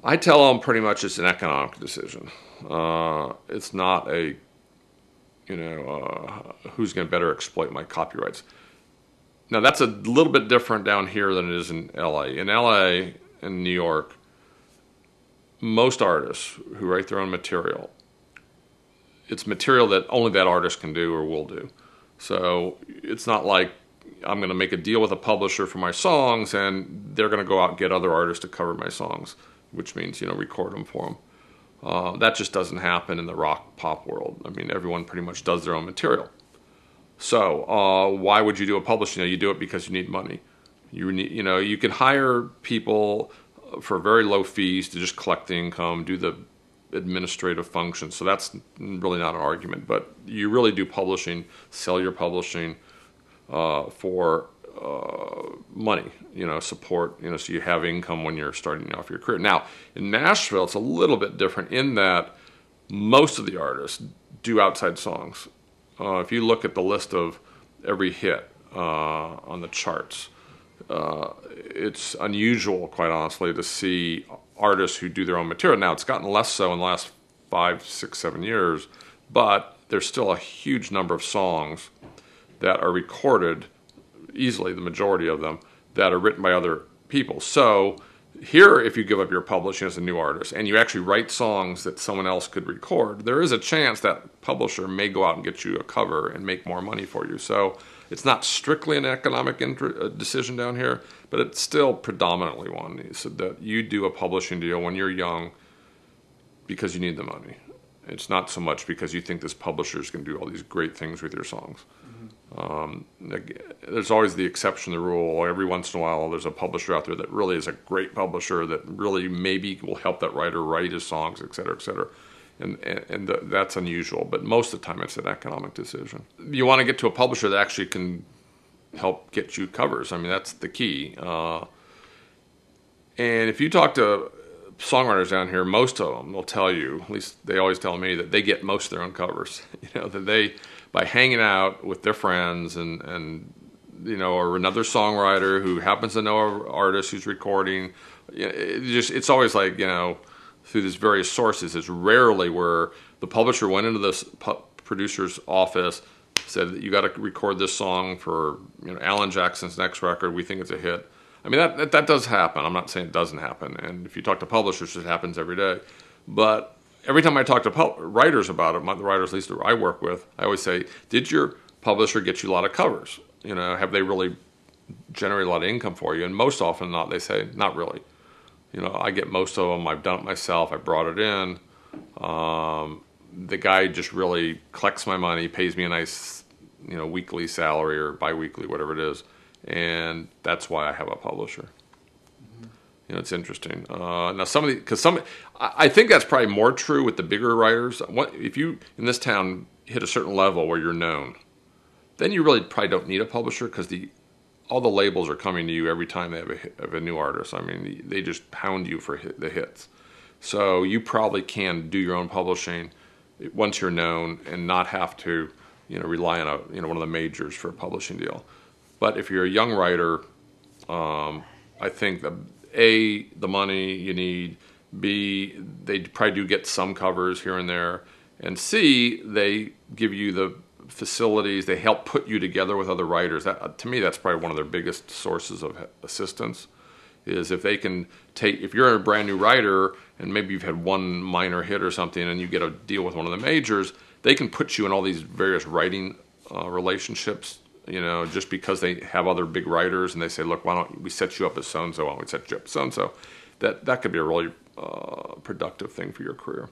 I tell them pretty much it's an economic decision. It's not a, who's going to better exploit my copyrights. Now, that's a little bit different down here than it is in LA. In LA and New York, most artists who write their own material, it's material that only that artist can do or will do. So it's not like I'm going to make a deal with a publisher for my songs and they're going to go out and get other artists to cover my songs, which means, record them for them. That just doesn't happen in the rock pop world. I mean, everyone pretty much does their own material. So why would you do a publishing? You do it because you need money. You can hire people for very low fees to just collect the income, do the administrative functions. So that's really not an argument. But you really do publishing, sell your publishing for money, support, so you have income when you're starting off your career. Now, in Nashville, it's a little bit different in that most of the artists do outside songs. If you look at the list of every hit on the charts, it's unusual, quite honestly, to see artists who do their own material. Now, it's gotten less so in the last 5, 6, 7 years, but there's still a huge number of songs that are recorded, easily the majority of them, that are written by other people. So here, if you give up your publishing as a new artist and you actually write songs that someone else could record, there is a chance that publisher may go out and get you a cover and make more money for you. So it's not strictly an economic decision down here, but it's still predominantly one. So that you do a publishing deal when you're young because you need the money. It's not so much because you think this publisher is going to do all these great things with your songs. There's always the exception to the rule. Every once in a while, there's a publisher out there that really is a great publisher that really maybe will help that writer write his songs, et cetera, et cetera. And that's unusual. But most of the time, it's an economic decision. You want to get to a publisher that actually can help get you covers. I mean, that's the key. And if you talk to songwriters down here, most of them will tell you, at least they always tell me, that they get most of their own covers. That they, by hanging out with their friends and or another songwriter who happens to know an artist who's recording, it's always like, through these various sources. It's rarely where the publisher went into this producer's office, said that you got to record this song for Alan Jackson's next record. We think it's a hit. I mean, that does happen. I'm not saying it doesn't happen. And if you talk to publishers, it happens every day. But every time I talk to writers about it, the writers at least that I work with, I always say, did your publisher get you a lot of covers? Have they really generated a lot of income for you? And most often not, they say, not really. I get most of them. I've done it myself. I brought it in. The guy just really collects my money, pays me a nice, weekly salary or biweekly, whatever it is. And that's why I have a publisher. It's interesting. Now, I think that's probably more true with the bigger writers. If you, in this town, hit a certain level where you're known, then you really probably don't need a publisher because all the labels are coming to you every time they have a new artist. I mean, they just pound you for the hits. So you probably can do your own publishing once you're known and not have to, rely on one of the majors for a publishing deal. But if you're a young writer, I think that A, the money you need, B, they probably do get some covers here and there, and C, they give you the facilities, they help put you together with other writers. That, to me, that's probably one of their biggest sources of assistance, is if they can if you're a brand new writer and maybe you've had one minor hit or something and you get a deal with one of the majors, they can put you in all these various writing relationships, just because they have other big writers and they say, look, why don't we set you up as so-and-so, why don't we set you up as so-and-so? That could be a really productive thing for your career.